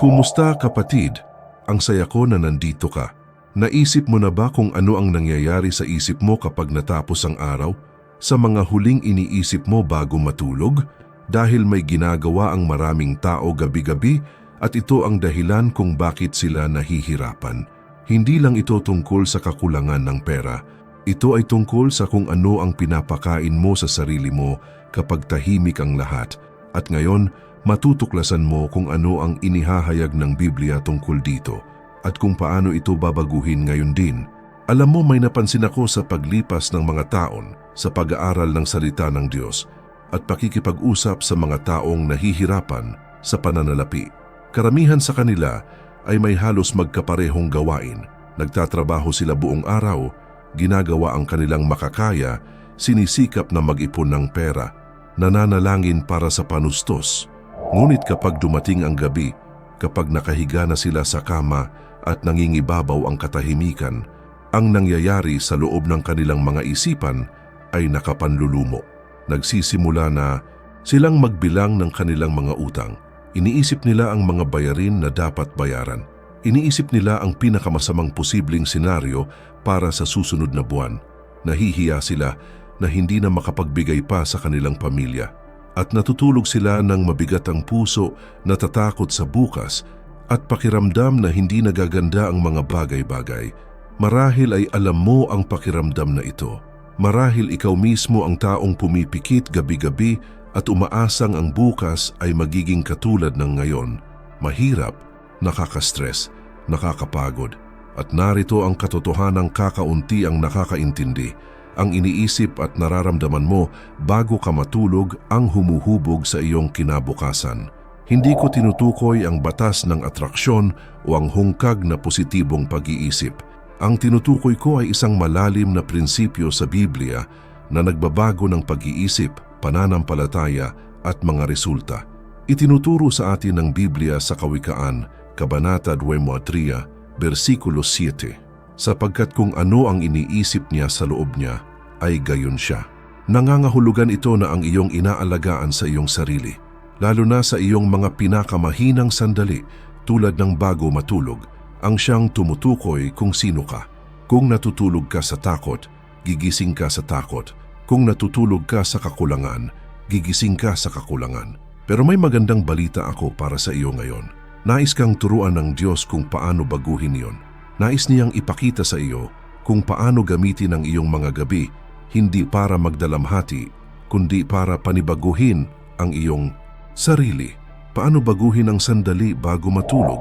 Kumusta kapatid? Ang saya ko na nandito ka. Naisip mo na ba kung ano ang nangyayari sa isip mo kapag natapos ang araw? Sa mga huling iniisip mo bago matulog? Dahil may ginagawa ang maraming tao gabi-gabi at ito ang dahilan kung bakit sila nahihirapan. Hindi lang ito tungkol sa kakulangan ng pera. Ito ay tungkol sa kung ano ang pinapakain mo sa sarili mo kapag tahimik ang lahat. At ngayon, matutuklasan mo kung ano ang inihahayag ng Biblia tungkol dito at kung paano ito babaguhin ngayon din. Alam mo, may napansin ako sa paglipas ng mga taon sa pag-aaral ng salita ng Diyos at pakikipag-usap sa mga taong nahihirapan sa pananalapi. Karamihan sa kanila ay may halos magkaparehong gawain. Nagtatrabaho sila buong araw, ginagawa ang kanilang makakaya, sinisikap na mag-ipon ng pera, nananalangin para sa panustos. Ngunit kapag dumating ang gabi, kapag nakahiga na sila sa kama at nangingibabaw ang katahimikan, ang nangyayari sa loob ng kanilang mga isipan ay nakapanlulumo. Nagsisimula na silang magbilang ng kanilang mga utang. Iniisip nila ang mga bayarin na dapat bayaran. Iniisip nila ang pinakamasamang posibleng senaryo para sa susunod na buwan. Nahihiya sila na hindi na makapagbigay pa sa kanilang pamilya. At natutulog sila ng mabigat ang puso, natatakot sa bukas at pakiramdam na hindi nagaganda ang mga bagay-bagay. Marahil ay alam mo ang pakiramdam na ito. Marahil ikaw mismo ang taong pumipikit gabi-gabi at umaasang ang bukas ay magiging katulad ng ngayon. Mahirap, nakaka-stress, nakakapagod. At narito ang katotohanang kakaunti ang nakakaintindi. Ang iniisip at nararamdaman mo bago ka matulog ang humuhubog sa iyong kinabukasan. Hindi ko tinutukoy ang batas ng atraksyon o ang hungkag na positibong pag-iisip. Ang tinutukoy ko ay isang malalim na prinsipyo sa Biblia na nagbabago ng pag-iisip, pananampalataya at mga resulta. Itinuturo sa atin ng Biblia sa Kawikaan, Kabanata 23, versikulo 7. Sapagkat kung ano ang iniisip niya sa loob niya, ay gayon siya. Nangangahulugan ito na ang iyong inaalagaan sa iyong sarili, lalo na sa iyong mga pinakamahinang sandali tulad ng bago matulog, ang siyang tumutukoy kung sino ka. Kung natutulog ka sa takot, gigising ka sa takot. Kung natutulog ka sa kakulangan, gigising ka sa kakulangan. Pero may magandang balita ako para sa iyo ngayon. Nais kang turuan ng Diyos kung paano baguhin iyon. Nais niyang ipakita sa iyo kung paano gamitin ang iyong mga gabi, hindi para magdalamhati, kundi para panibaguhin ang iyong sarili. Paano baguhin ang sandali bago matulog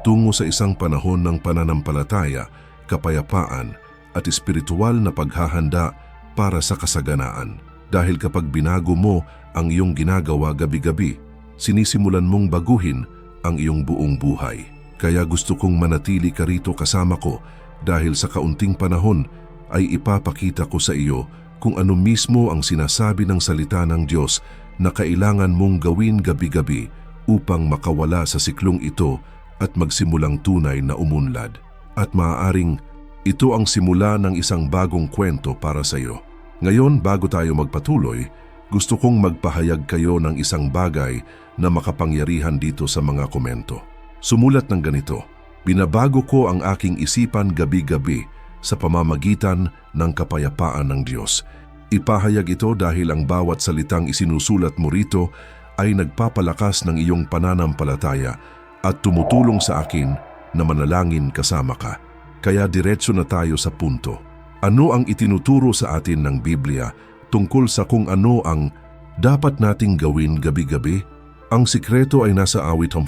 tungo sa isang panahon ng pananampalataya, kapayapaan at espiritual na paghahanda para sa kasaganaan. Dahil kapag binago mo ang iyong ginagawa gabi-gabi, sinisimulan mong baguhin ang iyong buong buhay. Kaya gusto kong manatili ka rito kasama ko dahil sa kaunting panahon ay ipapakita ko sa iyo kung ano mismo ang sinasabi ng salita ng Diyos na kailangan mong gawin gabi-gabi upang makawala sa siklong ito at magsimulang tunay na umunlad. At maaaring ito ang simula ng isang bagong kwento para sa iyo. Ngayon, bago tayo magpatuloy, gusto kong magpahayag kayo ng isang bagay na makapangyarihan dito sa mga komento. Sumulat ng ganito: binabago ko ang aking isipan gabi-gabi sa pamamagitan ng kapayapaan ng Diyos. Ipahayag ito dahil ang bawat salitang isinusulat mo rito ay nagpapalakas ng iyong pananampalataya at tumutulong sa akin na manalangin kasama ka. Kaya diretso na tayo sa punto. Ano ang itinuturo sa atin ng Biblia tungkol sa kung ano ang dapat nating gawin gabi-gabi? Ang sikreto ay nasa awit 4,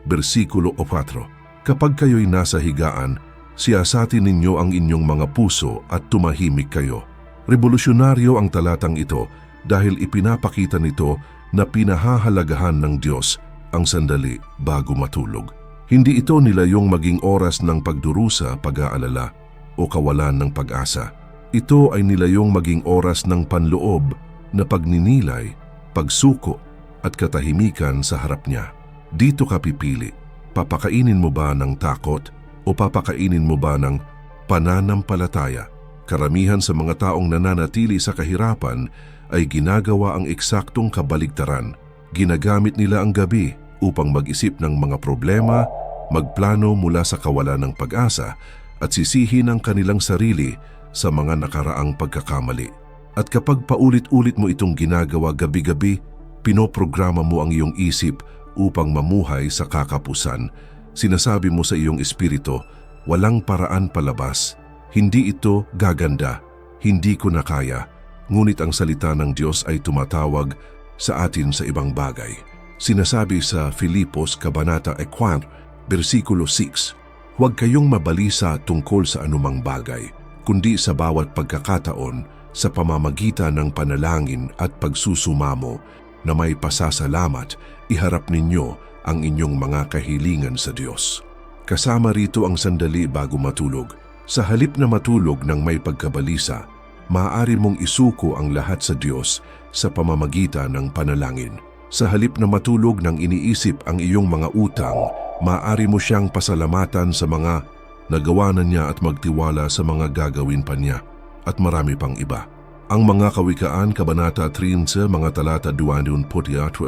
versikulo 4. Kapag kayo'y nasa higaan, siyasatin ninyo ang inyong mga puso at tumahimik kayo. Revolusyonaryo ang talatang ito dahil ipinapakita nito na pinahahalagahan ng Diyos ang sandali bago matulog. Hindi ito nilayong maging oras ng pagdurusa, pag-aalala o kawalan ng pag-asa. Ito ay nilayong maging oras ng panloob na pagninilay, pagsuko at katahimikan sa harap niya. Dito ka pipili. Papakainin mo ba ng takot o papakainin mo ba ng pananampalataya? Karamihan sa mga taong nananatili sa kahirapan ay ginagawa ang eksaktong kabaligtaran. Ginagamit nila ang gabi upang mag-isip ng mga problema, magplano mula sa kawalan ng pag-asa at sisihin ang kanilang sarili sa mga nakaraang pagkakamali. At kapag paulit-ulit mo itong ginagawa gabi-gabi, pinoprograma mo ang iyong isip upang mamuhay sa kakapusan. Sinasabi mo sa iyong espiritu, walang paraan palabas. Hindi ito gaganda. Hindi ko na kaya. Ngunit ang salita ng Diyos ay tumatawag sa atin sa ibang bagay. Sinasabi sa Filipos Kabanata 4, versikulo 6, huwag kayong mabalisa tungkol sa anumang bagay, kundi sa bawat pagkakataon sa pamamagitan ng panalangin at pagsusumamo na may pasasalamat, iharap ninyo ang inyong mga kahilingan sa Diyos. Kasama rito ang sandali bago matulog. Sa halip na matulog ng may pagkabalisa, maaari mong isuko ang lahat sa Diyos sa pamamagitan ng panalangin. Sa halip na matulog nang iniisip ang iyong mga utang, maaari mo siyang pasalamatan sa mga nagawa na niya at magtiwala sa mga gagawin pa niya at marami pang iba. Ang mga kawikaan, Kabanata 13, mga talata 24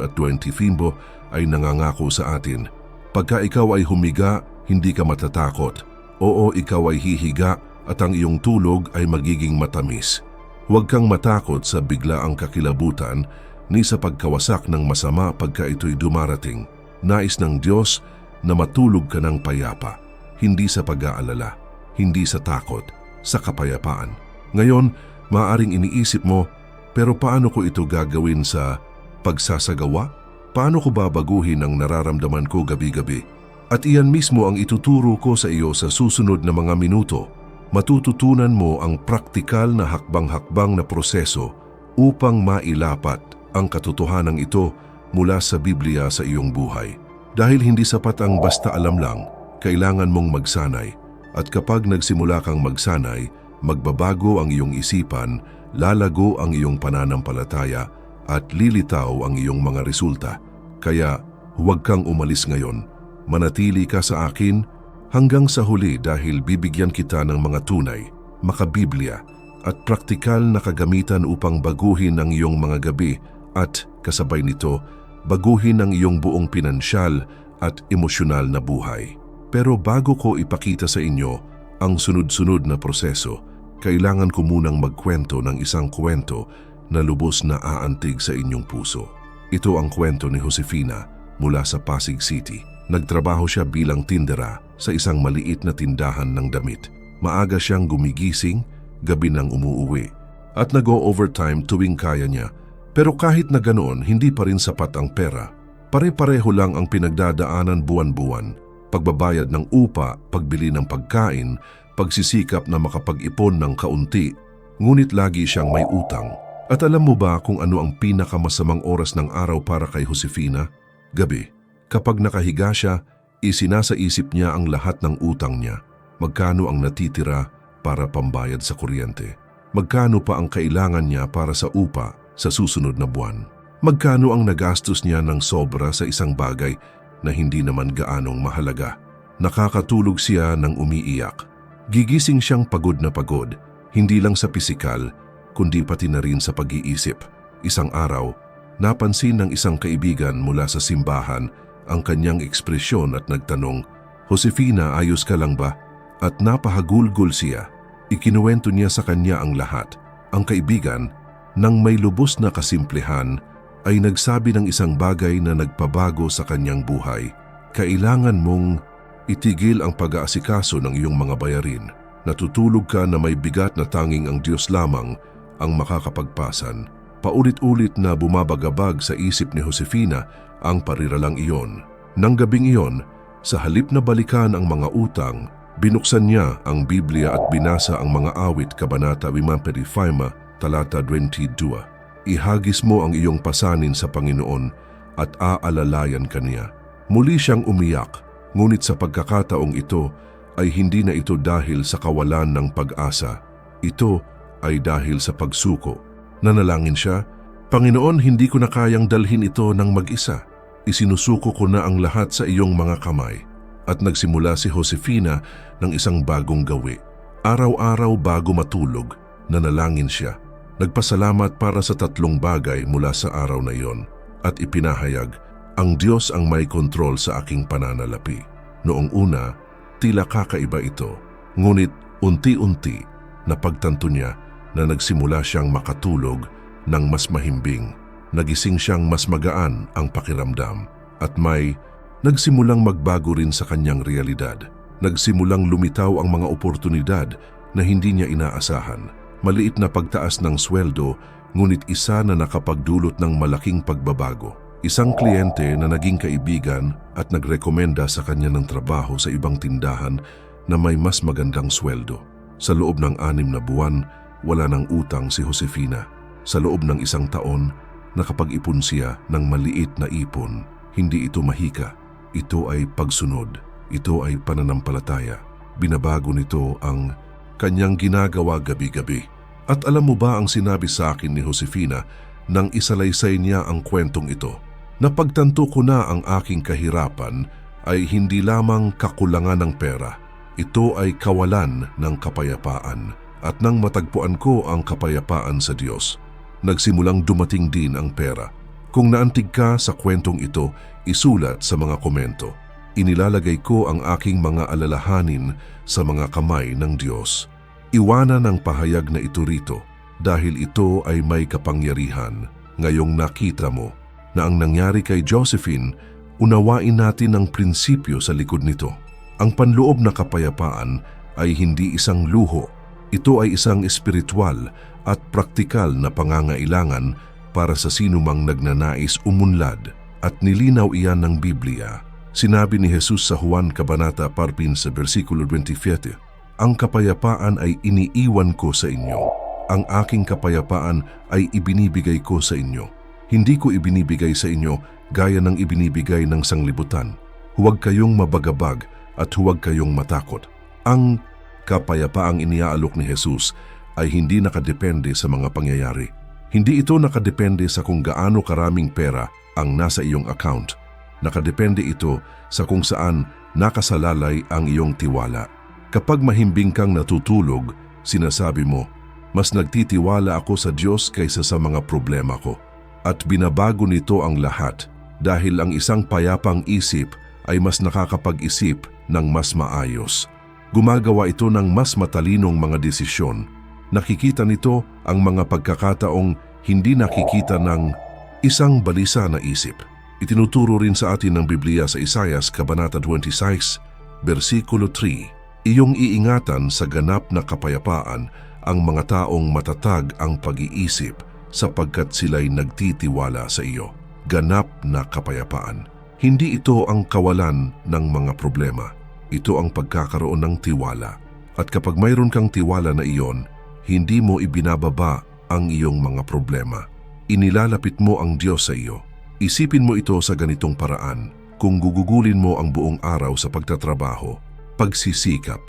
at 25 ay nangangako sa atin. Pagka ikaw ay humiga, hindi ka matatakot. Oo, ikaw ay hihiga at ang iyong tulog ay magiging matamis. Huwag kang matakot sa biglaang kakilabutan ni sa pagkawasak ng masama pagka ito'y dumarating. Nais ng Diyos na matulog ka ng payapa, hindi sa pag-aalala, hindi sa takot, sa kapayapaan. Ngayon, maaaring iniisip mo, pero paano ko ito gagawin sa pagsasagawa? Paano ko babaguhin ang nararamdaman ko gabi-gabi? At iyan mismo ang ituturo ko sa iyo sa susunod na mga minuto. Matututunan mo ang praktikal na hakbang-hakbang na proseso upang mailapat ang katotohanan ito mula sa Biblia sa iyong buhay. Dahil hindi sapat ang basta alam lang, kailangan mong magsanay. At kapag nagsimula kang magsanay, magbabago ang iyong isipan, lalago ang iyong pananampalataya, at lilitaw ang iyong mga resulta. Kaya huwag kang umalis ngayon. Manatili ka sa akin hanggang sa huli dahil bibigyan kita ng mga tunay, makabiblia at praktikal na kagamitan upang baguhin ang iyong mga gabi at kasabay nito, baguhin ang iyong buong pinansyal at emosyonal na buhay. Pero bago ko ipakita sa inyo ang sunod-sunod na proseso, kailangan ko munang magkwento ng isang kwento na lubos na aantig sa inyong puso. Ito ang kwento ni Josefina mula sa Pasig City. Nagtrabaho siya bilang tindera sa isang maliit na tindahan ng damit. Maaga siyang gumigising, gabi nang umuuwi, at nag-o-overtime tuwing kaya niya. Pero kahit na ganoon, hindi pa rin sapat ang pera. Pare-pareho lang ang pinagdadaanan buwan-buwan. Pagbabayad ng upa, pagbili ng pagkain, pagsisikap na makapag-ipon ng kaunti, ngunit lagi siyang may utang. At alam mo ba kung ano ang pinakamasamang oras ng araw para kay Josefina? Gabi. Kapag nakahiga siya, isinasaisip niya ang lahat ng utang niya. Magkano ang natitira para pambayad sa kuryente? Magkano pa ang kailangan niya para sa upa sa susunod na buwan? Magkano ang nagastos niya ng sobra sa isang bagay na hindi naman gaanong mahalaga? Nakakatulog siya ng umiiyak. Gigising siyang pagod na pagod, hindi lang sa pisikal, kundi pati na rin sa pag-iisip. Isang araw, napansin ng isang kaibigan mula sa simbahan ang kanyang ekspresyon at nagtanong, "Josefina, ayos ka lang ba?" At napahagulgol siya. Ikinuwento niya sa kanya ang lahat. Ang kaibigan, nang may lubos na kasimplehan, ay nagsabi ng isang bagay na nagpabago sa kanyang buhay. Kailangan mong itigil ang pag-aasikaso ng iyong mga bayarin. Natutulog ka na may bigat na tanging ang Diyos lamang ang makakapagpasan. Paulit-ulit na bumabagabag sa isip ni Josefina ang pariralang iyon. Nang gabing iyon, sa halip na balikan ang mga utang, binuksan niya ang Biblia at binasa ang mga awit, Kabanata 55, talata 22. Ihagis mo ang iyong pasanin sa Panginoon at aalalayan ka niya. Muli siyang umiyak, ngunit sa pagkakataong ito ay hindi na ito dahil sa kawalan ng pag-asa. Ito ay dahil sa pagsuko. Nanalangin siya, "Panginoon, hindi ko na kayang dalhin ito ng mag-isa. Isinusuko ko na ang lahat sa iyong mga kamay." At nagsimula si Josefina ng isang bagong gawi. Araw-araw bago matulog, nanalangin siya. Nagpasalamat para sa 3 bagay mula sa araw na iyon at ipinahayag, Ang Diyos ang may kontrol sa aking pananalapi. Noong una, tila kakaiba ito, ngunit unti-unti napagtanto niya na nagsimula siyang makatulog ng mas mahimbing. Nagising siyang mas magaan ang pakiramdam at may nagsimulang magbago rin sa kanyang realidad. Nagsimulang lumitaw ang mga oportunidad na hindi niya inaasahan. Maliit na pagtaas ng sweldo, ngunit isa na nakapagdulot ng malaking pagbabago. Isang kliyente na naging kaibigan at nagrekomenda sa kanya ng trabaho sa ibang tindahan na may mas magandang sweldo. Sa loob ng 6 na buwan, wala ng utang si Josefina. Sa loob ng 1 taon, nakapag-ipon siya ng maliit na ipon. Hindi ito mahika. Ito ay pagsunod. Ito ay pananampalataya. Binabago nito ang kanyang ginagawa gabi-gabi. At alam mo ba ang sinabi sa akin ni Josefina nang isalaysay niya ang kwentong ito? Napagtanto ko na ang aking kahirapan ay hindi lamang kakulangan ng pera. Ito ay kawalan ng kapayapaan. At nang matagpuan ko ang kapayapaan sa Diyos, nagsimulang dumating din ang pera. Kung naantig ka sa kwentong ito, isulat sa mga komento. Inilalagay ko ang aking mga alalahanin sa mga kamay ng Diyos. Iwanan ang pahayag na ito rito dahil ito ay may kapangyarihan. Ngayong nakita mo na ang nangyari kay Josephine, unawain natin ang prinsipyo sa likod nito. Ang panloob na kapayapaan ay hindi isang luho. Ito ay isang espiritual at praktikal na pangangailangan para sa sinumang nagnanais umunlad at nilinaw iyan ng Biblia. Sinabi ni Jesus sa Juan Kabanata 14 sa versikulo 27, "Ang kapayapaan ay iniiwan ko sa inyo. Ang aking kapayapaan ay ibinibigay ko sa inyo. Hindi ko ibinibigay sa inyo gaya ng ibinibigay ng sanglibutan. Huwag kayong mabagabag at huwag kayong matakot." Ang kapayapaang iniaalok ni Jesus ay hindi nakadepende sa mga pangyayari. Hindi ito nakadepende sa kung gaano karaming pera ang nasa iyong account. Nakadepende ito sa kung saan nakasalalay ang iyong tiwala. Kapag mahimbing kang natutulog, sinasabi mo, "Mas nagtitiwala ako sa Diyos kaysa sa mga problema ko." At binabago nito ang lahat dahil ang isang payapang isip ay mas nakakapag-isip ng mas maayos. Gumagawa ito ng mas matalinong mga desisyon. Nakikita nito ang mga pagkakataong hindi nakikita ng isang balisa na isip. Itinuturo rin sa atin ng Biblia sa Isaias Kabanata 26, versikulo 3, "Iyong iingatan sa ganap na kapayapaan ang mga taong matatag ang pag-iisip sapagkat sila'y nagtitiwala sa iyo." Ganap na kapayapaan. Hindi ito ang kawalan ng mga problema. Ito ang pagkakaroon ng tiwala. At kapag mayroon kang tiwala na iyon, hindi mo ibinababa ang iyong mga problema. Inilalapit mo ang Diyos sa iyo. Isipin mo ito sa ganitong paraan. Kung gugugulin mo ang buong araw sa pagtatrabaho, pagsisikap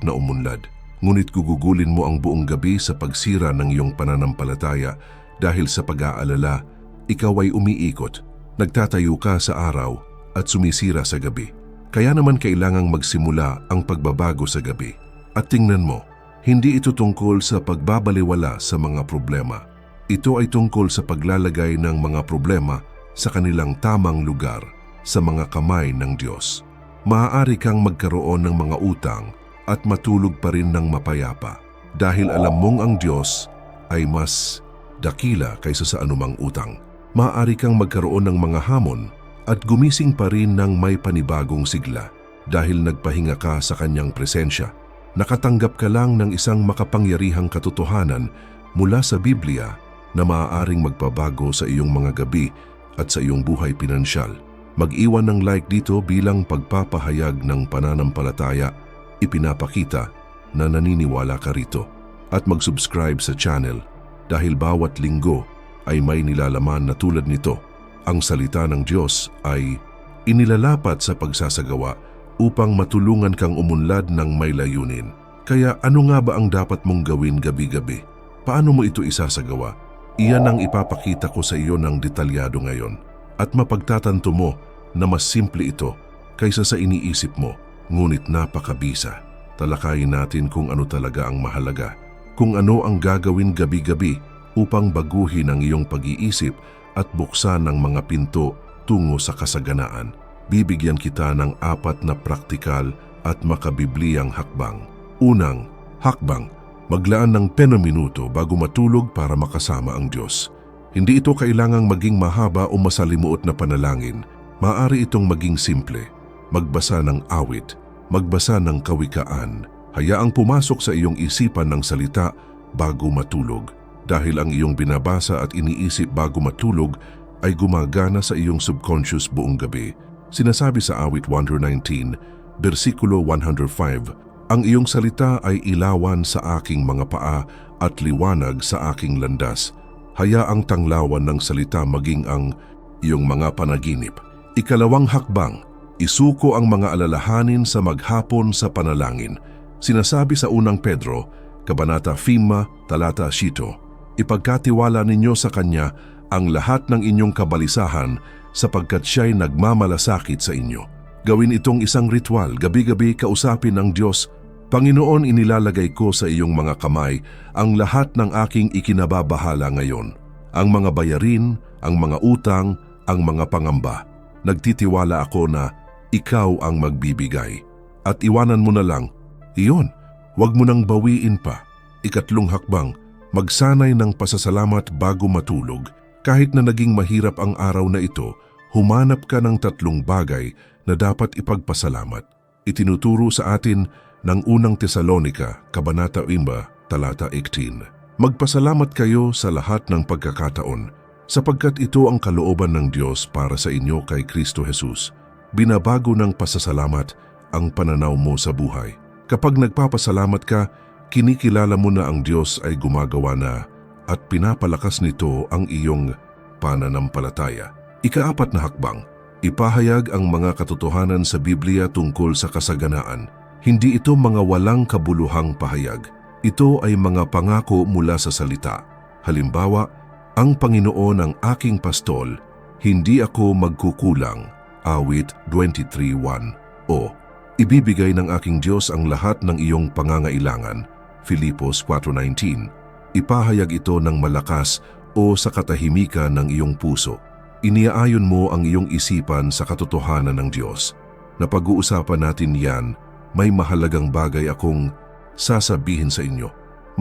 na umunlad. Ngunit gugugulin mo ang buong gabi sa pagsira ng iyong pananampalataya dahil sa pag-aalala, ikaw ay umiikot. Nagtatayo ka sa araw at sumisira sa gabi. Kaya naman kailangang magsimula ang pagbabago sa gabi. At tingnan mo, hindi ito tungkol sa pagbabaliwala sa mga problema. Ito ay tungkol sa paglalagay ng mga problema sa kanilang tamang lugar, sa mga kamay ng Diyos. Maaari kang magkaroon ng mga utang at matulog pa rin ng mapayapa dahil alam mong ang Diyos ay mas dakila kaysa sa anumang utang. Maaari kang magkaroon ng mga hamon at gumising pa rin ng may panibagong sigla dahil nagpahinga ka sa kanyang presensya. Nakatanggap ka lang ng isang makapangyarihang katotohanan mula sa Biblia na maaaring magpabago sa iyong mga gabi at sa iyong buhay pinansyal. Mag-iwan ng like dito bilang pagpapahayag ng pananampalataya. Ipinapakita na naniniwala ka rito. At mag-subscribe sa channel dahil bawat linggo ay may nilalaman na tulad nito. Ang salita ng Diyos ay inilalapat sa pagsasagawa upang matulungan kang umunlad ng may layunin. Kaya ano nga ba ang dapat mong gawin gabi-gabi? Paano mo ito isasagawa? Iyan ang ipapakita ko sa iyo ng detalyado ngayon. At mapagtatanto mo na mas simple ito kaysa sa iniisip mo, ngunit napakabisa. Talakayin natin kung ano talaga ang mahalaga, kung ano ang gagawin gabi-gabi upang baguhin ang iyong pag-iisip at buksan ang mga pinto patungo sa kasaganaan. Bibigyan kita ng 4 na praktikal at makabibliyang hakbang. Unang hakbang, maglaan ng 10 minuto bago matulog para makasama ang Diyos. Hindi ito kailangang maging mahaba o masalimuot na panalangin. Maaari itong maging simple. Magbasa ng awit, magbasa ng kawikaan. Hayaang pumasok sa iyong isipan ng salita bago matulog. Dahil ang iyong binabasa at iniisip bago matulog ay gumagana sa iyong subconscious buong gabi. Sinasabi sa awit 119, versikulo 105, ang iyong salita ay ilawan sa aking mga paa at liwanag sa aking landas. Hayaang tanglawan ng salita maging ang iyong mga panaginip. Ikalawang hakbang, isuko ang mga alalahanin sa maghapon sa panalangin. Sinasabi sa unang Pedro, Kabanata 5, talata 7, ipagkatiwala ninyo sa Kanya ang lahat ng inyong kabalisahan sapagkat siya'y nagmamalasakit sa inyo. Gawin itong isang ritual, gabi-gabi kausapin ng Diyos, Panginoon, inilalagay ko sa iyong mga kamay ang lahat ng aking ikinababahala ngayon. Ang mga bayarin, ang mga utang, ang mga pangamba. Nagtitiwala ako na ikaw ang magbibigay. At iwanan mo na lang, iyon, huwag mo nang bawiin pa. Ikatlong hakbang, magsanay ng pasasalamat bago matulog. Kahit na naging mahirap ang araw na ito, humanap ka ng 3 bagay na dapat ipagpasalamat. Itinuturo sa atin ng unang Tesalonica, Kabanata 5, talata 18. Magpasalamat kayo sa lahat ng pagkakataon, sapagkat ito ang kalooban ng Diyos para sa inyo kay Kristo Jesus. Binabago ng pasasalamat ang pananaw mo sa buhay. Kapag nagpapasalamat ka, kinikilala mo na ang Diyos ay gumagawa na at pinapalakas nito ang iyong pananampalataya. Ika-4 na hakbang, ipahayag ang mga katotohanan sa Biblia tungkol sa kasaganaan. Hindi ito mga walang kabuluhang pahayag. Ito ay mga pangako mula sa salita. Halimbawa, ang Panginoon ang aking pastol, hindi ako magkukulang. Awit 23:1. O, ibibigay ng aking Diyos ang lahat ng iyong pangangailangan. Filipos 4:19. Ipahayag ito ng malakas o sa katahimikan ng iyong puso. Iniaayon mo ang iyong isipan sa katotohanan ng Diyos. Napag-uusapan natin yan, may mahalagang bagay akong sasabihin sa inyo.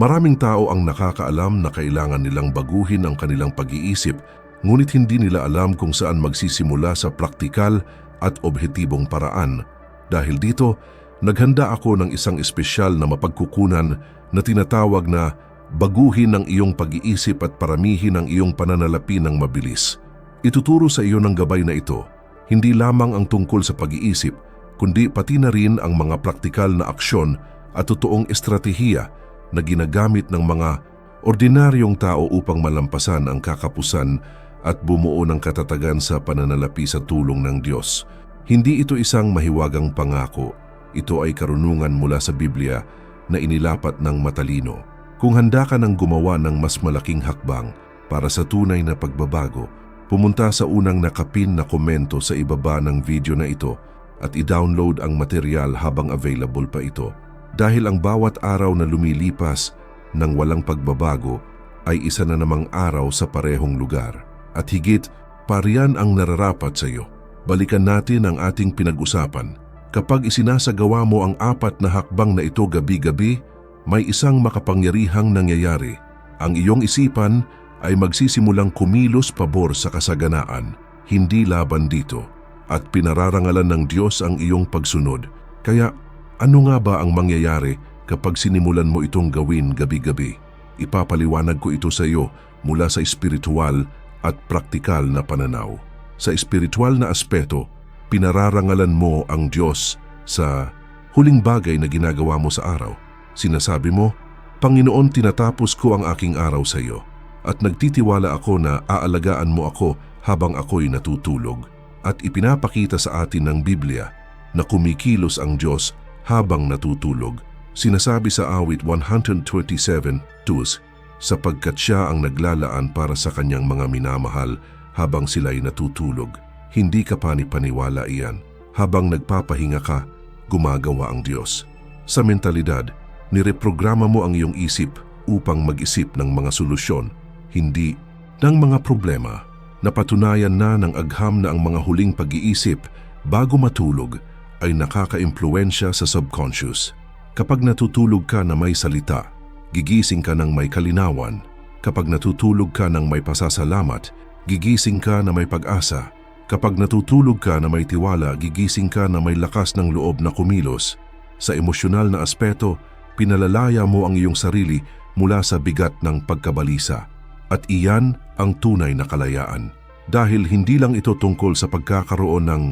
Maraming tao ang nakakaalam na kailangan nilang baguhin ang kanilang pag-iisip, ngunit hindi nila alam kung saan magsisimula sa praktikal at objetibong paraan. Dahil dito, naghanda ako ng isang espesyal na mapagkukunan na tinatawag na baguhin ang iyong pag-iisip at paramihin ang iyong pananalapi ng mabilis. Ituturo sa iyo ng gabay na ito, hindi lamang ang tungkol sa pag-iisip, kundi pati na rin ang mga praktikal na aksyon at totoong estratehiya na ginagamit ng mga ordinaryong tao upang malampasan ang kakapusan at bumuo ng katatagan sa pananalapi sa tulong ng Diyos. Hindi ito isang mahiwagang pangako, ito ay karunungan mula sa Biblia na inilapat ng matalino. Kung handa ka ng gumawa ng mas malaking hakbang para sa tunay na pagbabago, pumunta sa unang nakapin na komento sa ibaba ng video na ito at i-download ang material habang available pa ito. Dahil ang bawat araw na lumilipas ng walang pagbabago ay isa na namang araw sa parehong lugar. At higit, pariyan ang nararapat sa iyo. Balikan natin ang ating pinag-usapan. Kapag isinasagawa mo ang 4 na hakbang na ito gabi-gabi, may isang makapangyarihang nangyayari. Ang iyong isipan ay magsisimulang kumilos pabor sa kasaganaan, hindi laban dito. At pinararangalan ng Diyos ang iyong pagsunod. Kaya ano nga ba ang mangyayari kapag sinimulan mo itong gawin gabi-gabi? Ipapaliwanag ko ito sa iyo mula sa espiritual at praktikal na pananaw. Sa espiritual na aspeto, pinararangalan mo ang Diyos sa huling bagay na ginagawa mo sa araw. Sinasabi mo, Panginoon, tinatapos ko ang aking araw sa iyo at nagtitiwala ako na aalagaan mo ako habang ako'y natutulog. At ipinapakita sa atin ng Biblia na kumikilos ang Diyos habang natutulog. Sinasabi sa awit 127:2, sapagkat siya ang naglalaan para sa kanyang mga minamahal habang sila'y natutulog. Hindi ka panipaniwala iyan. Habang nagpapahinga ka, gumagawa ang Diyos. Sa mentalidad, nireprograma mo ang iyong isip upang mag-isip ng mga solusyon, hindi ng mga problema. Napatunayan na ng agham na ang mga huling pag-iisip bago matulog ay nakaka-impluwensya sa subconscious. Kapag natutulog ka na may salita, gigising ka ng may kalinawan. Kapag natutulog ka ng may pasasalamat, gigising ka na may pag-asa. Kapag natutulog ka na may tiwala, gigising ka na may lakas ng loob na kumilos. Sa emosyonal na aspeto, pinalalaya mo ang iyong sarili mula sa bigat ng pagkabalisa. At iyan ang tunay na kalayaan. Dahil hindi lang ito tungkol sa pagkakaroon ng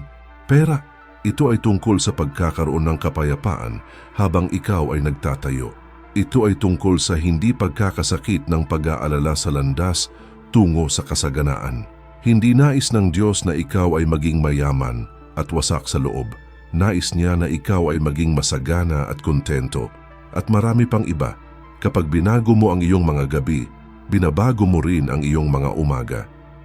pera, ito ay tungkol sa pagkakaroon ng kapayapaan habang ikaw ay nagtatayo. Ito ay tungkol sa hindi pagkakasakit ng pag-aalala sa landas tungo sa kasaganaan. Hindi nais ng Diyos na ikaw ay maging mayaman at wasak sa loob. Nais niya na ikaw ay maging masagana at kontento. At marami pang iba. Kapag binago mo ang iyong mga gabi, binabago mo rin ang iyong mga umaga.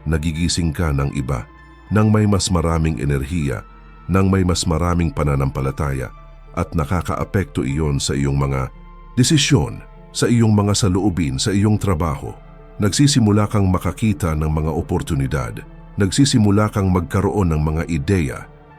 Nagigising ka ng iba, nang may mas maraming enerhiya, nang may mas maraming pananampalataya, at nakakaapekto iyon sa iyong mga desisyon, sa iyong mga saloobin, sa iyong trabaho. Nagsisimula kang makakita ng mga oportunidad, nagsisimula kang magkaroon ng mga ideya,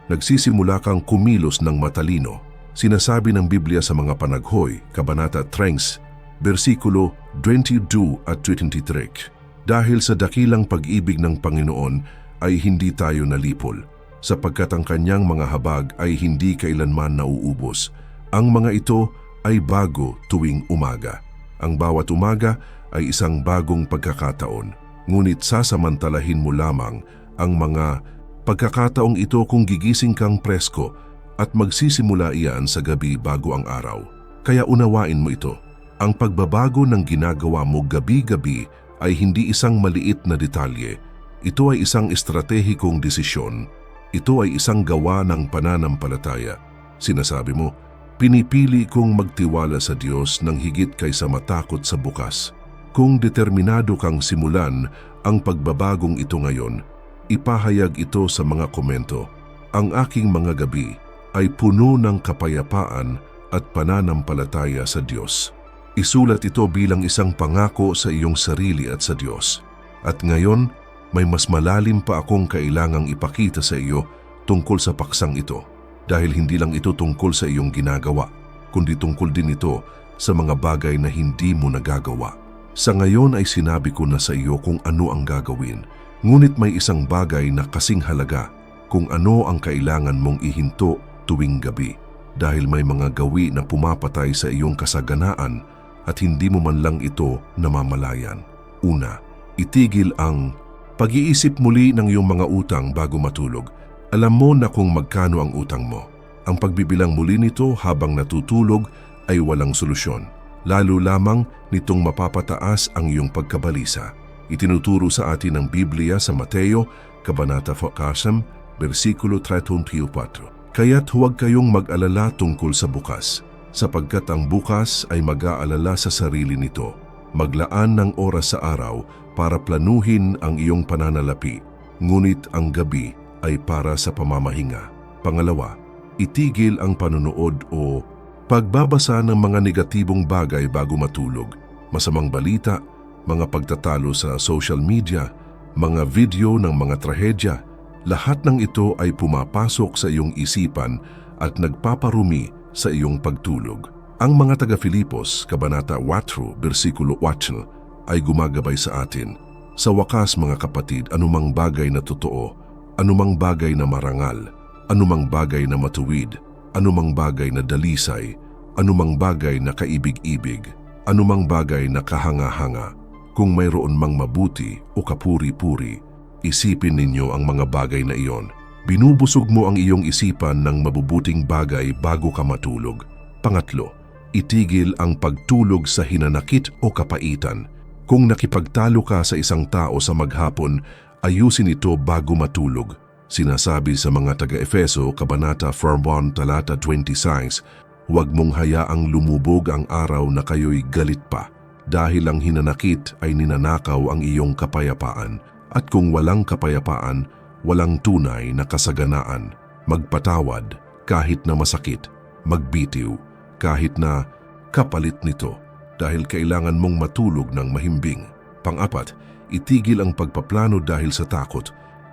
nagsisimula kang kumilos ng matalino. Sinasabi ng Biblia sa mga panaghoy, Kabanata 3, versikulo 22 at 23, dahil sa dakilang pag-ibig ng Panginoon ay hindi tayo nalipol, sapagkat ang kanyang mga habag ay hindi kailanman nauubos. Ang mga ito ay bago tuwing umaga. Ang bawat umaga ay isang bagong pagkakataon, ngunit sasamantalahin mo lamang ang mga pagkakataong ito kung gigising kang presko at magsisimula iyan sa gabi bago ang araw. Kaya unawain mo ito. Ang pagbabago ng ginagawa mo gabi-gabi ay hindi isang maliit na detalye. Ito ay isang estratehikong desisyon. Ito ay isang gawa ng pananampalataya. Sinasabi mo, pinipili kong magtiwala sa Diyos ng higit kaysa matakot sa bukas. Kung determinado kang simulan ang pagbabagong ito ngayon, ipahayag ito sa mga komento. Ang aking mga gabi ay puno ng kapayapaan at pananampalataya sa Diyos. Isulat ito bilang isang pangako sa iyong sarili at sa Diyos. At ngayon, may mas malalim pa akong kailangang ipakita sa iyo tungkol sa paksang ito. Dahil hindi lang ito tungkol sa iyong ginagawa, kundi tungkol din ito sa mga bagay na hindi mo nagagawa. Sa ngayon ay sinabi ko na sa iyo kung ano ang gagawin, ngunit may isang bagay na kasing halaga kung ano ang kailangan mong ihinto tuwing gabi. Dahil may mga gawi na pumapatay sa iyong kasaganaan at hindi mo man lang ito namamalayan. Una, itigil ang pag-iisip muli ng iyong mga utang bago matulog. Alam mo na kung magkano ang utang mo. Ang pagbibilang muli nito habang natutulog ay walang solusyon. Lalo lamang nitong mapapataas ang iyong pagkabalisa. Itinuturo sa atin ng Biblia sa Mateo, Kabanata 4, versikulo 34. Kaya't huwag kayong mag-alala tungkol sa bukas, sapagkat ang bukas ay mag-aalala sa sarili nito. Maglaan ng oras sa araw para planuhin ang iyong pananalapi, ngunit ang gabi ay para sa pamamahinga. Pangalawa, itigil ang panonood o pagbabasa ng mga negatibong bagay bago matulog. Masamang balita, mga pagtatalo sa social media, mga video ng mga trahedya, lahat ng ito ay pumapasok sa iyong isipan at nagpaparumi sa iyong pagtulog. Ang mga taga-Filipos, Kabanata 4, versikulo 8, ay gumagabay sa atin. Sa wakas mga kapatid, anumang bagay na totoo, anumang bagay na marangal, anumang bagay na matuwid, anumang bagay na dalisay, anumang bagay na kaibig-ibig, anumang bagay na kahanga-hanga, kung mayroon mang mabuti o kapuri-puri, isipin ninyo ang mga bagay na iyon. Binubusog mo ang iyong isipan ng mabubuting bagay bago ka matulog. Pangatlo, itigil ang pagtulog sa hinanakit o kapaitan. Kung nakipagtalo ka sa isang tao sa maghapon, ayusin ito bago matulog. Sinasabi sa mga taga-Efeso, Kabanata 1, talata 26, huwag mong hayaang lumubog ang araw na kayo'y galit pa, dahil ang hinanakit ay ninanakaw ang iyong kapayapaan. At kung walang kapayapaan, walang tunay na kasaganaan. Magpatawad kahit na masakit, magbitiw kahit na kapalit nito, dahil kailangan mong matulog ng mahimbing. Pang-apat, itigil ang pagpaplano dahil sa takot.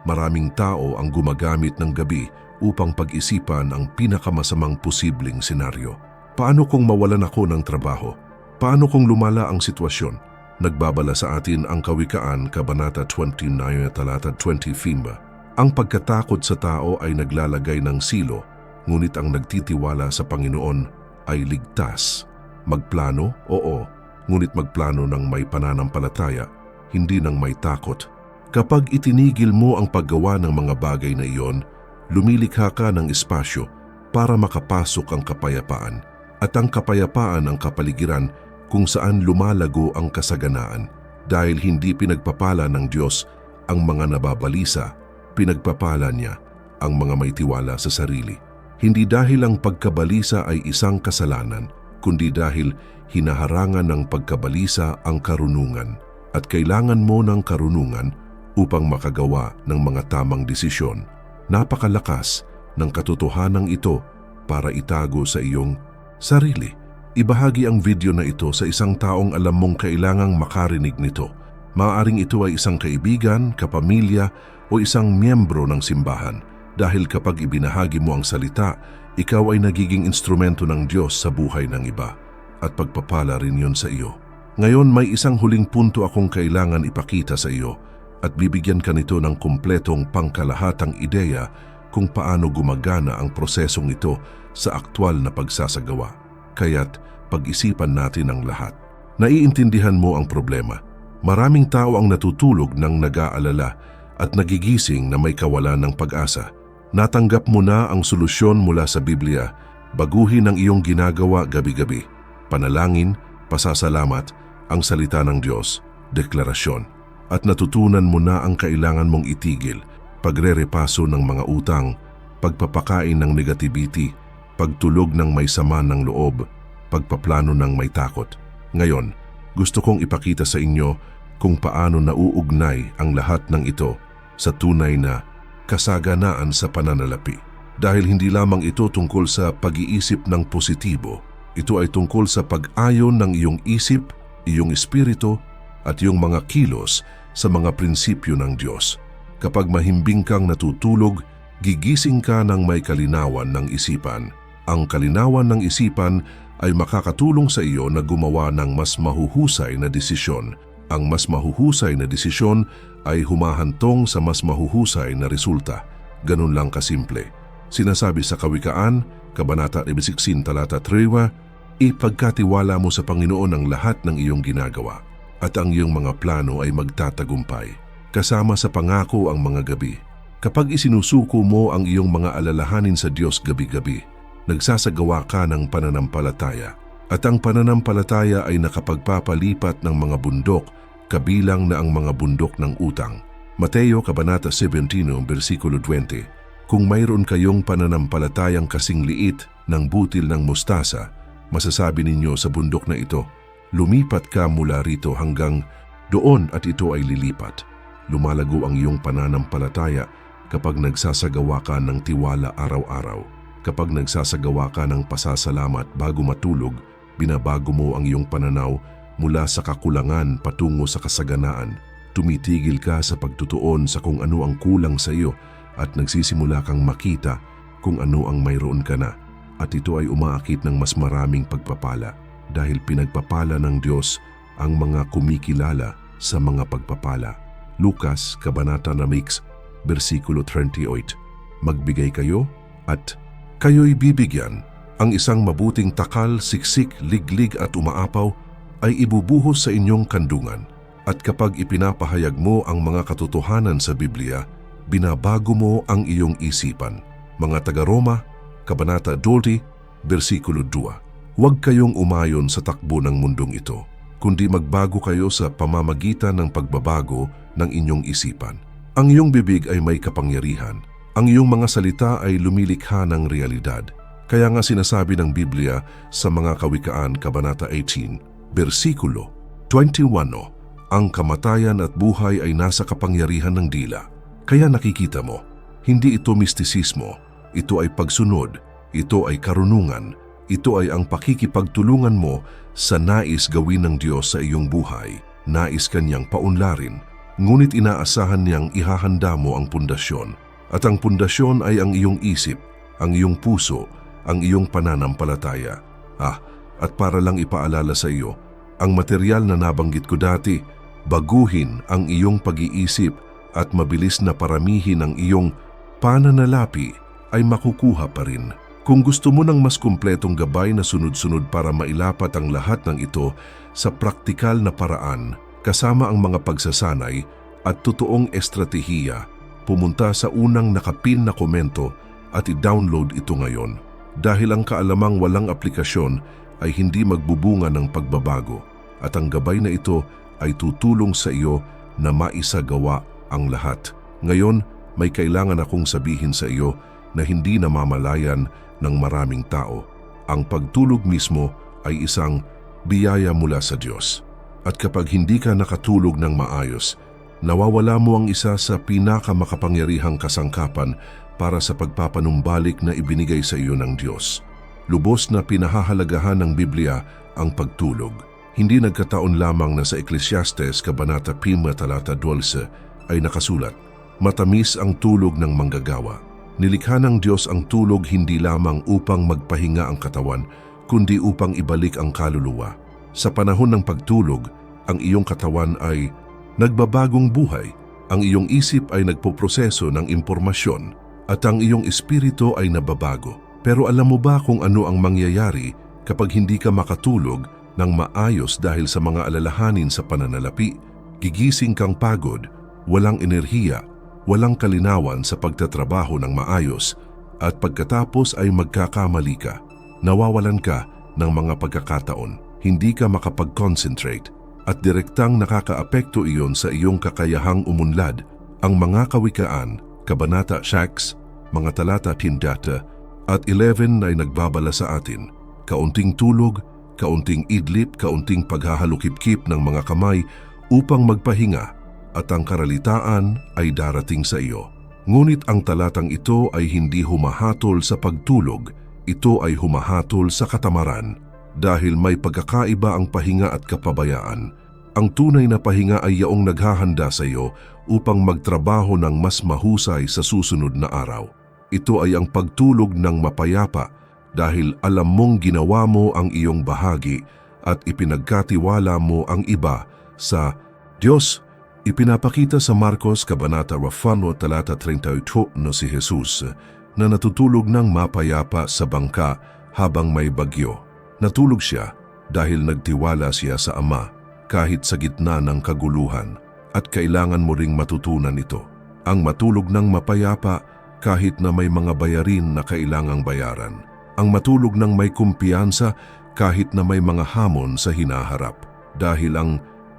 Maraming tao ang gumagamit ng gabi upang pag-isipan ang pinakamasamang posibleng senaryo. Paano kung mawalan ako ng trabaho? Paano kung lumala ang sitwasyon? Nagbabala sa atin ang Kawikaan, Kabanata 29, talata 20 Fimba. Ang pagkatakot sa tao ay naglalagay ng silo, ngunit ang nagtitiwala sa Panginoon ay ligtas. Magplano, oo, ngunit magplano ng may pananampalataya, hindi ng may takot. Kapag itinigil mo ang paggawa ng mga bagay na iyon, lumilikha ka ng espasyo para makapasok ang kapayapaan. At ang kapayapaan ang kapaligiran kung saan lumalago ang kasaganaan. Dahil hindi pinagpapala ng Diyos ang mga nababalisa, pinagpapala niya ang mga may tiwala sa sarili. Hindi dahil ang pagkabalisa ay isang kasalanan, kundi dahil hinaharangan ng pagkabalisa ang karunungan. At kailangan mo ng karunungan upang makagawa ng mga tamang desisyon. Napakalakas ng katotohanan ito para itago sa iyong sarili. Ibahagi ang video na ito sa isang taong alam mong kailangang makarinig nito. Maaaring ito ay isang kaibigan, kapamilya o isang miyembro ng simbahan. Dahil kapag ibinahagi mo ang salita, ikaw ay nagiging instrumento ng Diyos sa buhay ng iba. At pagpapala rin yon sa iyo. Ngayon may isang huling punto akong kailangan ipakita sa iyo at bibigyan ka nito ng kumpletong pangkalahatang ideya kung paano gumagana ang prosesong ito sa aktwal na pagsasagawa. Kaya't pag-isipan natin ang lahat. Naiintindihan mo ang problema. Maraming tao ang natutulog ng nag-aalala at nagigising na may kawalan ng pag-asa. Natanggap mo na ang solusyon mula sa Biblia. Baguhin ang iyong ginagawa gabi-gabi. Panalangin, pasasalamat, ang salita ng Diyos, deklarasyon. At natutunan mo na ang kailangan mong itigil, pagre-repaso ng mga utang, pagpapakain ng negativity, pagtulog ng may sama ng loob, pagpaplano ng may takot. Ngayon, gusto kong ipakita sa inyo kung paano nauugnay ang lahat ng ito sa tunay na kasaganaan sa pananalapi. Dahil hindi lamang ito tungkol sa pag-iisip ng positibo, ito ay tungkol sa pag-ayon ng iyong isip, iyong espiritu at iyong mga kilos sa mga prinsipyo ng Diyos. Kapag mahimbing kang natutulog, gigising ka ng may kalinawan ng isipan. Ang kalinawan ng isipan ay makakatulong sa iyo na gumawa ng mas mahuhusay na desisyon. Ang mas mahuhusay na desisyon ay humahantong sa mas mahuhusay na resulta. Ganun lang kasimple. Sinasabi sa Kawikaan, Kabanata 16, talata 3, ipagkatiwala mo sa Panginoon ang lahat ng iyong ginagawa at ang iyong mga plano ay magtatagumpay. Kasama sa pangako ang mga gabi. Kapag isinusuko mo ang iyong mga alalahanin sa Diyos gabi-gabi, nagsasagawa ka ng pananampalataya. At ang pananampalataya ay nakapagpapalipat ng mga bundok, kabilang na ang mga bundok ng utang. Mateo Kabanata 17, versikulo 20. Kung mayroon kayong pananampalatayang kasing liit ng butil ng mustasa, masasabi ninyo sa bundok na ito, lumipat ka mula rito hanggang doon at ito ay lilipat. Lumalago ang iyong pananampalataya kapag nagsasagawa ka ng tiwala araw-araw. Kapag nagsasagawa ka ng pasasalamat bago matulog, binabago mo ang iyong pananaw mula sa kakulangan patungo sa kasaganaan. Tumitigil ka sa pagtutuon sa kung ano ang kulang sa iyo at nagsisimula kang makita kung ano ang mayroon ka na. At ito ay umaakit ng mas maraming pagpapala dahil pinagpapala ng Diyos ang mga kumikilala sa mga pagpapala. Lucas, Kabanata 6, versikulo 38. Magbigay kayo at kayo'y bibigyan. Ang isang mabuting takal, siksik, liglig at umaapaw ay ibubuhos sa inyong kandungan. At kapag ipinapahayag mo ang mga katotohanan sa Biblia, binabago mo ang iyong isipan. Mga taga-Roma, Kabanata 12, versikulo 2. Huwag kayong umayon sa takbo ng mundong ito, kundi magbago kayo sa pamamagitan ng pagbabago ng inyong isipan. Ang iyong bibig ay may kapangyarihan. Ang iyong mga salita ay lumilikha ng realidad. Kaya nga sinasabi ng Biblia sa mga Kawikaan, Kabanata 18, versikulo 21, ang kamatayan at buhay ay nasa kapangyarihan ng dila. Kaya nakikita mo, hindi ito mistisismo, ito ay pagsunod, ito ay karunungan, ito ay ang pakikipagtulungan mo sa nais gawin ng Diyos sa iyong buhay, nais kanyang paunlarin, ngunit inaasahan niyang ihahanda mo ang pundasyon. At ang pundasyon ay ang iyong isip, ang iyong puso, ang iyong pananampalataya. At para lang ipaalala sa iyo, ang material na nabanggit ko dati, baguhin ang iyong pag-iisip at mabilis na paramihin ang iyong pananalapi ay makukuha pa rin. Kung gusto mo ng mas kumpletong gabay na sunod-sunod para mailapat ang lahat ng ito sa praktikal na paraan, kasama ang mga pagsasanay at totoong estratehiya, pumunta sa unang nakapin na komento at i-download ito ngayon. Dahil ang kaalamang walang aplikasyon ay hindi magbubunga ng pagbabago at ang gabay na ito ay tutulong sa iyo na maisagawa ang lahat. Ngayon, may kailangan akong sabihin sa iyo na hindi namamalayan ng maraming tao. Ang pagtulog mismo ay isang biyaya mula sa Diyos. At kapag hindi ka nakatulog ng maayos, nawawala mo ang isa sa pinakamakapangyarihang kasangkapan para sa pagpapanumbalik na ibinigay sa iyo ng Diyos. Lubos na pinahahalagahan ng Biblia ang pagtulog. Hindi nagkataon lamang na sa Ecclesiastes Kabanata 5 talata 12 ay nakasulat, "Matamis ang tulog ng manggagawa." Nilikha ng Diyos ang tulog hindi lamang upang magpahinga ang katawan, kundi upang ibalik ang kaluluwa. Sa panahon ng pagtulog, ang iyong katawan ay nagbabagong buhay, ang iyong isip ay nagpoproseso ng impormasyon, at ang iyong espiritu ay nababago. Pero alam mo ba kung ano ang mangyayari kapag hindi ka makatulog ng maayos dahil sa mga alalahanin sa pananalapi? Gigising kang pagod, walang enerhiya, walang kalinawan sa pagtatrabaho ng maayos, at pagkatapos ay magkakamali ka. Nawawalan ka ng mga pagkakataon, hindi ka makapag-concentrate, at direktang nakakaapekto iyon sa iyong kakayahang umunlad. Ang mga kawikaan, Kabanata 6, mga talata 10 at 11 ay nagbabala sa atin. Kaunting tulog, kaunting idlip, kaunting paghahalukip-kip ng mga kamay upang magpahinga, at ang karalitaan ay darating sa iyo. Ngunit ang talatang ito ay hindi humahatol sa pagtulog, ito ay humahatol sa katamaran. Dahil may pagkakaiba ang pahinga at kapabayaan. Ang tunay na pahinga ay yaong naghahanda sa iyo upang magtrabaho ng mas mahusay sa susunod na araw. Ito ay ang pagtulog ng mapayapa dahil alam mong ginawa mo ang iyong bahagi at ipinagkatiwala mo ang iba sa Diyos. Ipinapakita sa Marcos Kabanata 4 talata 38 no si Jesus na natutulog ng mapayapa sa bangka habang may bagyo. Natulog siya dahil nagtiwala siya sa Ama kahit sa gitna ng kaguluhan, at kailangan mo ring matutunan ito. Ang matulog ng mapayapa kahit na may mga bayarin na kailangang bayaran. Ang matulog ng may kumpiyansa kahit na may mga hamon sa hinaharap. Dahil ang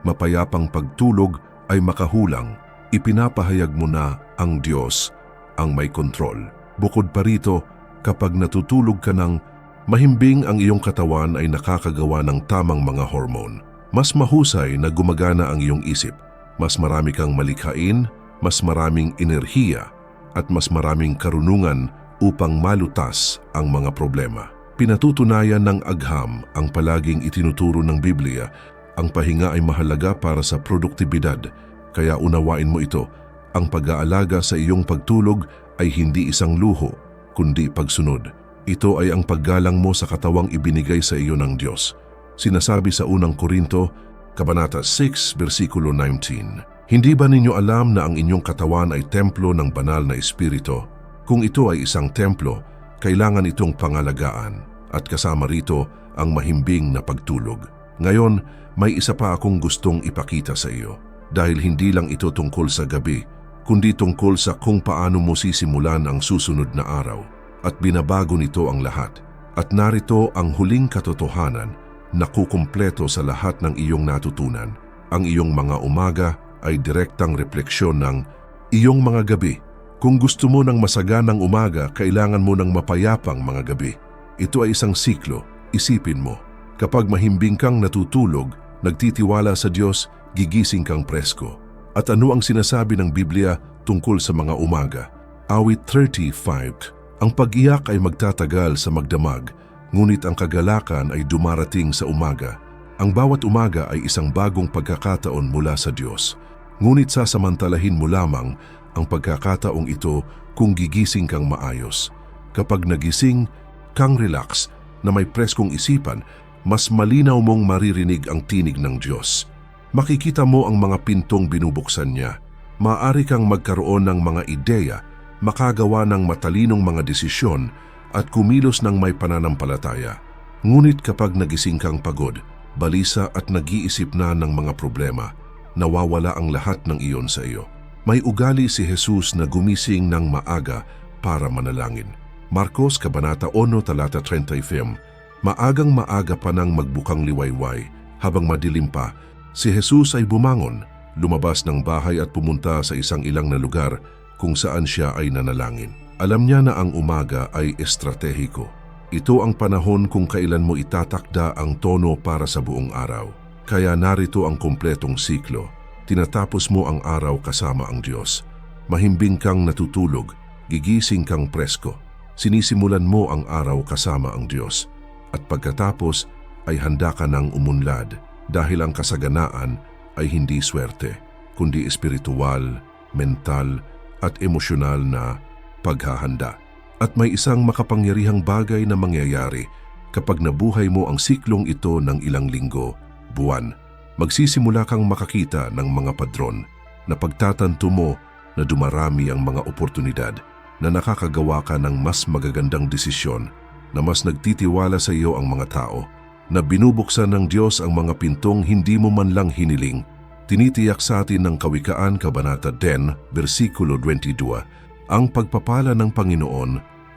mapayapang pagtulog ay makahulang, ipinapahayag mo na ang Diyos ang may kontrol. Bukod pa rito, kapag natutulog ka ng mahimbing, ang iyong katawan ay nakakagawa ng tamang mga hormone. Mas mahusay na gumagana ang iyong isip. Mas marami kang malikhain, mas maraming enerhiya, at mas maraming karunungan upang malutas ang mga problema. Pinatutunayan ng agham ang palaging itinuturo ng Biblia. Ang pahinga ay mahalaga para sa produktibidad, kaya unawain mo ito. Ang pag-aalaga sa iyong pagtulog ay hindi isang luho, kundi pagsunod. Ito ay ang paggalang mo sa katawang ibinigay sa iyo ng Diyos. Sinasabi sa unang Korinto, Kabanata 6, versikulo 19, "Hindi ba ninyo alam na ang inyong katawan ay templo ng banal na Espiritu? Kung ito ay isang templo, kailangan itong pangalagaan, at kasama rito ang mahimbing na pagtulog." Ngayon, may isa pa akong gustong ipakita sa iyo, dahil hindi lang ito tungkol sa gabi, kundi tungkol sa kung paano mo sisimulan ang susunod na araw, at binabago nito ang lahat. At narito ang huling katotohanan na kukumpleto sa lahat ng iyong natutunan. Ang iyong mga umaga ay direktang refleksyon ng iyong mga gabi. Kung gusto mo ng masaganang umaga, kailangan mo ng mapayapang mga gabi. Ito ay isang siklo, isipin mo. Kapag mahimbing kang natutulog, nagtitiwala sa Diyos, gigising kang presko. At ano ang sinasabi ng Biblia tungkol sa mga umaga? Awit 35, "Ang pag-iyak ay magtatagal sa magdamag, ngunit ang kagalakan ay dumarating sa umaga." Ang bawat umaga ay isang bagong pagkakataon mula sa Diyos. Ngunit sasamantalahin mo lamang ang pagkakataong ito kung gigising kang maayos. Kapag nagising kang relax na may preskong isipan, mas malinaw mong maririnig ang tinig ng Diyos. Makikita mo ang mga pintong binubuksan niya. Maaari kang magkaroon ng mga ideya, makagawa ng matalinong mga desisyon at kumilos ng may pananampalataya. Ngunit kapag nagising kang pagod, balisa at nag-iisip na ng mga problema, nawawala ang lahat ng iyon sa iyo. May ugali si Jesus na gumising ng maaga para manalangin. Marcos Kabanata 1, talata 35. Maagang maaga pa nang magbukang liwayway, habang madilim pa, si Jesus ay bumangon, lumabas ng bahay at pumunta sa isang ilang na lugar kung saan siya ay nanalangin. Alam niya na ang umaga ay estratehiko. Ito ang panahon kung kailan mo itatakda ang tono para sa buong araw. Kaya narito ang kumpletong siklo. Tinatapos mo ang araw kasama ang Diyos. Mahimbing kang natutulog, gigising kang presko. Sinisimulan mo ang araw kasama ang Diyos. At pagkatapos ay handa ka ng umunlad dahil ang kasaganaan ay hindi swerte, kundi espiritual, mental at emosyonal na paghahanda. At may isang makapangyarihang bagay na mangyayari kapag nabuhay mo ang siklong ito ng ilang linggo, buwan. Magsisimula kang makakita ng mga padron na pagtatanto mo na dumarami ang mga oportunidad, na nakakagawa ka ng mas magagandang desisyon, na mas nagtitiwala sa iyo ang mga tao, na binubuksan ng Diyos ang mga pintong hindi mo man lang hiniling. Tinitiyak sa atin ng Kawikaan Kabanata 10, versikulo 22, ang pagpapala ng Panginoon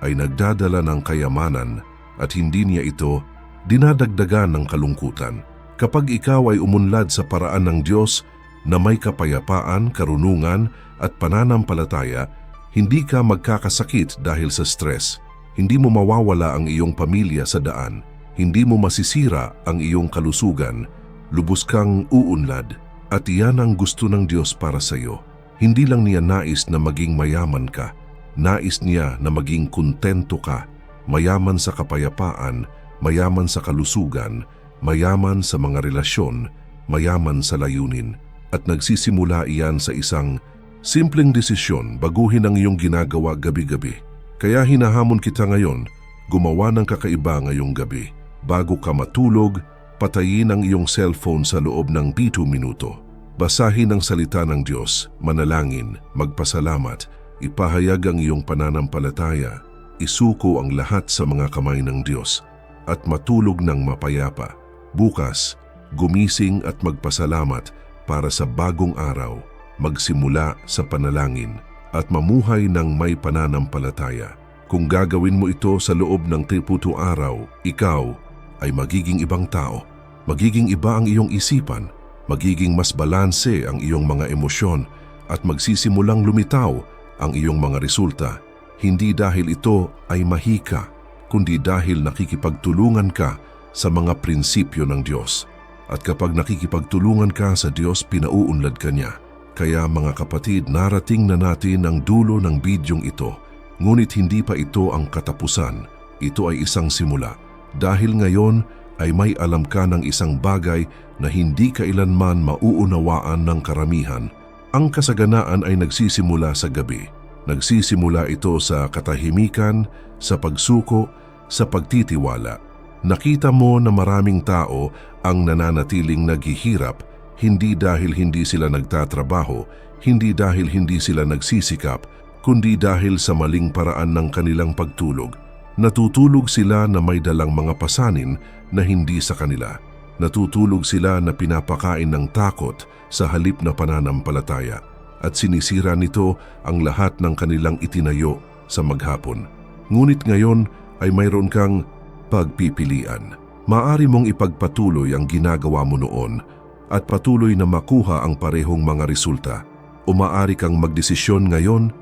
ay nagdadala ng kayamanan at hindi niya ito dinadagdagan ng kalungkutan. Kapag ikaw ay umunlad sa paraan ng Diyos na may kapayapaan, karunungan at pananampalataya, hindi ka magkakasakit dahil sa stress. Hindi mo mawawala ang iyong pamilya sa daan. Hindi mo masisira ang iyong kalusugan. Lubos kang uunlad at iyan ang gusto ng Diyos para sa iyo. Hindi lang niya nais na maging mayaman ka. Nais niya na maging kontento ka. Mayaman sa kapayapaan, mayaman sa kalusugan, mayaman sa mga relasyon, mayaman sa layunin. At nagsisimula iyan sa isang simpleng desisyon, baguhin ang iyong ginagawa gabi-gabi. Kaya hinahamon kita ngayon, gumawa ng kakaiba ngayong gabi. Bago ka matulog, patayin ang iyong cellphone sa loob ng 2 minuto. Basahin ang salita ng Diyos, manalangin, magpasalamat, ipahayag ang iyong pananampalataya, isuko ang lahat sa mga kamay ng Diyos, at matulog ng mapayapa. Bukas, gumising at magpasalamat para sa bagong araw, magsimula sa panalangin at mamuhay ng may pananampalataya. Kung gagawin mo ito sa loob ng 30 araw, ikaw ay magiging ibang tao. Magiging iba ang iyong isipan, magiging mas balanse ang iyong mga emosyon at magsisimulang lumitaw ang iyong mga resulta. Hindi dahil ito ay mahika, kundi dahil nakikipagtulungan ka sa mga prinsipyo ng Diyos. At kapag nakikipagtulungan ka sa Diyos, pinauunlad ka niya. Kaya mga kapatid, narating na natin ang dulo ng bidyong ito. Ngunit hindi pa ito ang katapusan. Ito ay isang simula. Dahil ngayon ay may alam ka ng isang bagay na hindi kailanman mauunawaan ng karamihan. Ang kasaganaan ay nagsisimula sa gabi. Nagsisimula ito sa katahimikan, sa pagsuko, sa pagtitiwala. Nakita mo na maraming tao ang nananatiling naghihirap, hindi dahil hindi sila nagtatrabaho, hindi dahil hindi sila nagsisikap, kundi dahil sa maling paraan ng kanilang pagtulog. Natutulog sila na may dalang mga pasanin na hindi sa kanila. Natutulog sila na pinapakain ng takot sa halip na pananampalataya, at sinisira nito ang lahat ng kanilang itinayo sa maghapon. Ngunit ngayon ay mayroon kang pagpipilian. Maaari mong ipagpatuloy ang ginagawa mo noon at patuloy na makuha ang parehong mga resulta. O maaari kang magdesisyon ngayon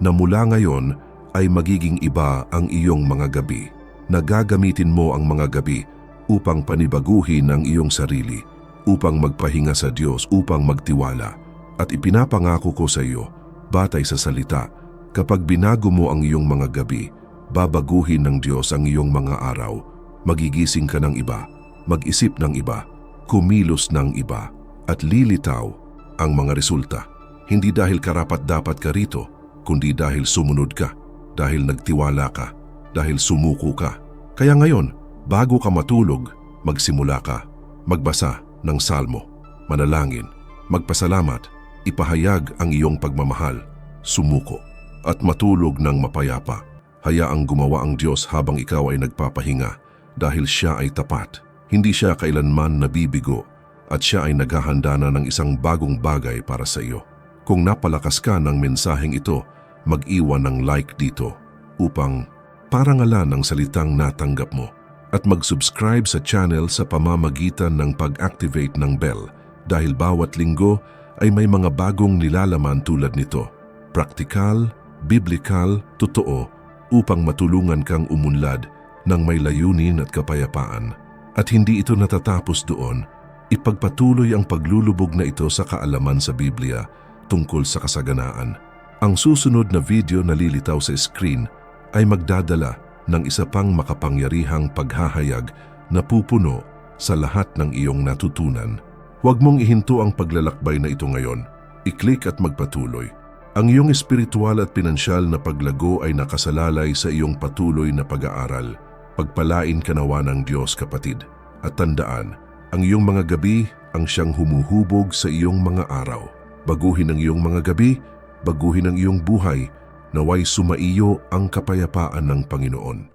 na mula ngayon ay magiging iba ang iyong mga gabi, na gagamitin mo ang mga gabi upang panibaguhin ang iyong sarili, upang magpahinga sa Diyos, upang magtiwala. At ipinapangako ko sa iyo, batay sa salita, kapag binago mo ang iyong mga gabi, babaguhin ng Diyos ang iyong mga araw. Magigising ka ng iba, mag-isip ng iba, kumilos ng iba, at lilitaw ang mga resulta. Hindi dahil karapat-dapat ka rito, kundi dahil sumunod ka, dahil nagtiwala ka, dahil sumuko ka. Kaya ngayon, bago ka matulog, magsimula ka, magbasa ng salmo, manalangin, magpasalamat, ipahayag ang iyong pagmamahal, sumuko, at matulog ng mapayapa. Hayaang gumawa ang Diyos habang ikaw ay nagpapahinga dahil siya ay tapat. Hindi siya kailanman nabibigo at siya ay naghahanda na ng isang bagong bagay para sa iyo. Kung napalakas ka ng mensaheng ito, mag-iwan ng like dito upang parangalan ang salitang natanggap mo at mag-subscribe sa channel sa pamamagitan ng pag-activate ng bell dahil bawat linggo ay may mga bagong nilalaman tulad nito. Praktikal, biblikal, totoo upang matulungan kang umunlad ng may layunin at kapayapaan. At hindi ito natatapos doon, ipagpatuloy ang paglulubog na ito sa kaalaman sa Biblia tungkol sa kasaganaan. Ang susunod na video na lilitaw sa screen ay magdadala ng isa pang makapangyarihang paghahayag na pupuno sa lahat ng iyong natutunan. Huwag mong ihinto ang paglalakbay na ito ngayon. I-click at magpatuloy. Ang iyong espiritual at pinansyal na paglago ay nakasalalay sa iyong patuloy na pag-aaral. Pagpalain ka nawa ng Diyos, kapatid. At tandaan, ang iyong mga gabi ang siyang humuhubog sa iyong mga araw. Baguhin ang iyong mga gabi, baguhin ang iyong buhay, naway sumaiyo ang kapayapaan ng Panginoon.